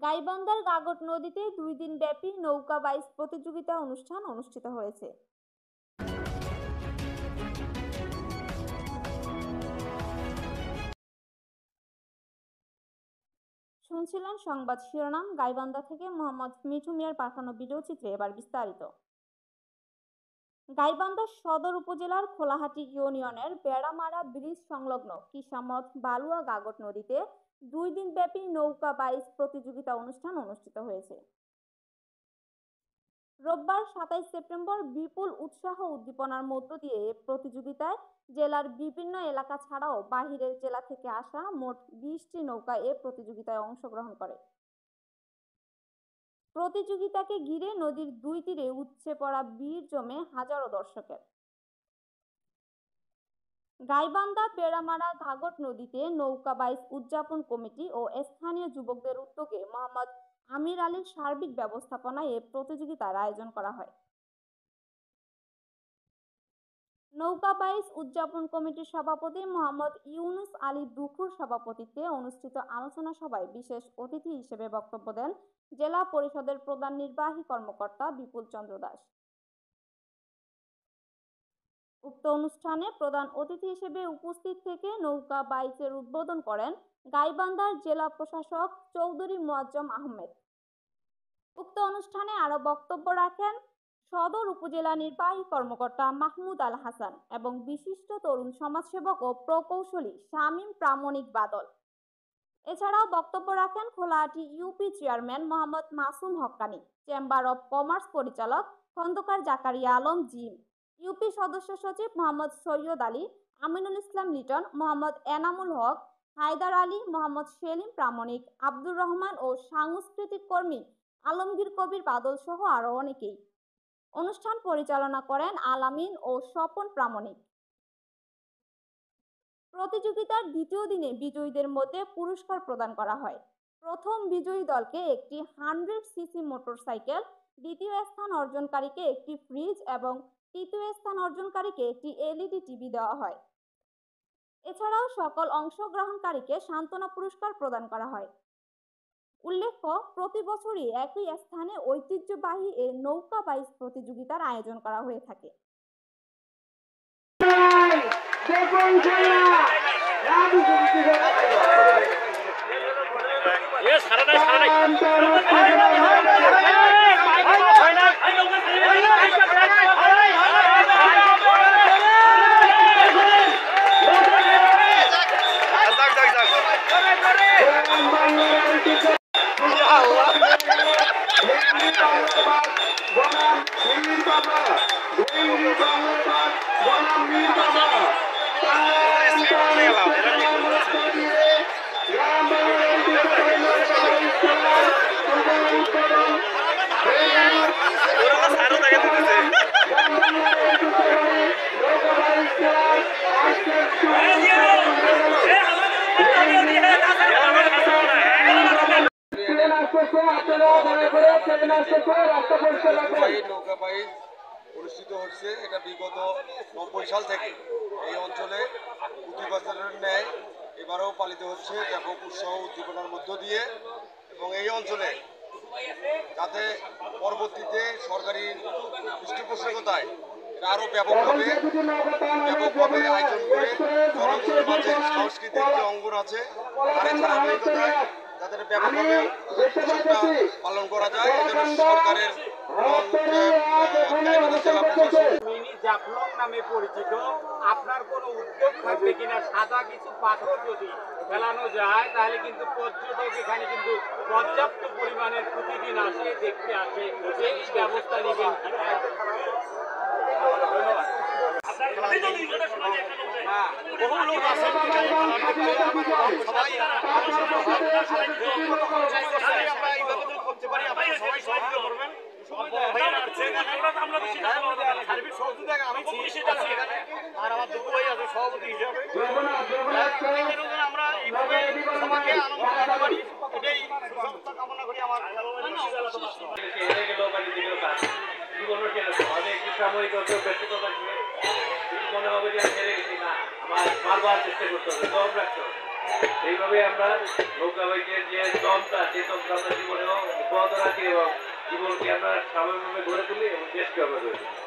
গাইবান্ধার গাগট নদীতে 2 দিন ব্যাপী নৌকা বাইচ প্রতিযোগিতা অনুষ্ঠান অনুষ্ঠিত হয়েছে। শুনছিলেন সংবাদ শিরোনাম। গাইবান্ধা থেকে মোহাম্মদ মিঠু মিয়ার পাঠানো ভিডিও চিত্রে এবার বিস্তারিত। গাইবান্ধা সদর উপজেলার খোলাহাটি ইউনিয়নের বেড়ামারা ব্রিজ সংলগ্ন কিসামত বালুয়া গাগট নদীতে 2 দিন ব্যাপী নৌকা বাইচ প্রতিযোগিতা অনুষ্ঠান অনুষ্ঠিত হয়েছে। রোববার 27 সেপ্টেম্বর বিপুল উৎসাহ উদ্দীপনার মধ্য দিয়ে এ প্রতিযোগিতায় জেলার বিভিন্ন এলাকা ছাড়াও বাহিরের জেলা থেকে আসা মোট 20টি নৌকা এ প্রতিযোগিতায় অংশগ্রহণ করে। প্রতিযোগিতাকে ঘিরে নদীর 2 তীরে উপচে পড়া ভিড় জমে হাজারো দর্শকের। গাইবান্ধা বেড়ামারা ঘাগট নদীতে নৌকা বাইচ উদযাপন কমিটি ও স্থানীয় যুবকদের উদ্যোগে মোহাম্মদ আমির আলীর সার্বিক ব্যবস্থাপনায় এ প্রতিযোগিতার আয়োজন করা হয়। নৌকা বাইচ উদযাপন কমিটির সভাপতি মোহাম্মদ ইউনুস আলী দুখুর সভাপতিত্বে অনুষ্ঠিত আলোচনা সভায় বিশেষ অতিথি হিসেবে বক্তব্য দেন জেলা পরিষদের প্রধান নির্বাহী কর্মকর্তা বিপুল চন্দ্র দাস। উক্ত অনুষ্ঠানে প্রধান অতিথি হিসেবে উপস্থিত থেকে নৌকা বাইচের উদ্বোধন করেন গাইবান্ধার জেলা প্রশাসক চৌধুরী মুয়াজ্জম আহমেদ। উক্ত অনুষ্ঠানে আরো বক্তব্য রাখেন সদর উপজেলা নির্বাহী কর্মকর্তা মাহমুদ আল হাসান এবং বিশিষ্ট তরুণ সমাজসেবক ও প্রকৌশলী শামীম প্রামাণিক বাদল। এছাড়াও বক্তব্য রাখেন Kholahati UP chairman Mohammad Masum Hakkani, chamber of commerce পরিচালক খন্দকার জাকারিয়া আলম জিম, ইউপি সদস্য সচিব মোহাম্মদ সৈয়দ আলী, আমিনুল ইসলাম লিটন, মোহাম্মদ এনামুল হক, হায়দার আলী, মোহাম্মদ সেলিম প্রামাণিক, আব্দুর রহমান ও সাংস্কৃতিক কর্মী আলমগীর কবির বাদল সহ আরো অনেকেই। অনুষ্ঠান পরিচালনা করেন আলামিন ও স্বপন প্রামাণিক। প্রতিযোগিতার দ্বিতীয় দিনে বিজয়ীদের মধ্যে পুরস্কার প্রদান করা হয়। প্রথম বিজয়ী দলকে একটি 100 সিসি মোটরসাইকেল, দ্বিতীয় স্থান অর্জনকারীকে একটি ফ্রিজ এবং তৃতীয় স্থান অর্জনকারীকে একটি এলইডি টিভি দেওয়া হয়। এছাড়াও সকল অংশগ্রহণকারীকে সান্ত্বনা পুরস্কার প্রদান করা হয়। উল্লেখ্য, প্রতি বছরই একই স্থানে ঐতিহ্যবাহী এই নৌকা বাইচ প্রতিযোগিতার আয়োজন করা হয়ে থাকে। নৌকা বাইচ অনুষ্ঠিত হচ্ছে। এটা বিগত 90 সাল থেকে এই অঞ্চলে প্রতি বছরের ন্যায় এবারও পালিত হচ্ছে ব্যাপক উৎসাহ উদ্দীপনার মধ্য দিয়ে, এবং এই অঞ্চলে যাতে পরবর্তীতে সরকারি পৃষ্ঠপোষকতায় আরও ব্যাপকভাবে আয়োজন করে জনগণের মাঝে সাংস্কৃতিক যে অঙ্গন আছে তার ধারাবাহিকতায় তাদের ব্যাপকভাবে উৎসবটা পালন করা যায়। এজন্য সরকারের জেলা প্রশাসন মিনি জাফলং নামে পরিচিত আপনার কোনো উদ্যোগ থাকবে কিনা? সাদা কিছু পাথর যদি ফেলানো যায় তাহলে কিন্তু পর্যটক এখানে কিন্তু পর্যাপ্ত পরিমাণের প্রতিদিন আসে, দেখতে আসে, এই ব্যবস্থা নেবেন কিনা? ধন্যবাদ। বহু লোক আছে সবাই আমরা এইভাবে করতে পারি, আপনারা সবাই সহযোগিতা করবেন। সার্বিক সহযোগিতা আমি আর আমার দুঃখ ভাই আছে সভাপতি হিসাবে আমরা এইভাবে সবাইকে আনন্দ দিতে পারি, এটাই সুস্থতা কামনা করি। আমার সাময়িক ব্যস্ততা মনে হবে যে আমি হেরে গেছি, না, আমার বারবার চেষ্টা করতে হবে, দম রাখতে হবে। এইভাবে আমরা নৌকা বাইচের যে দমটা, সেই দমটা আমরা জীবনে এবং জীবনকে আমরা স্বাভাবিকভাবে গড়ে তুলি এবং দেশকে আমরা গড়ে তুলি।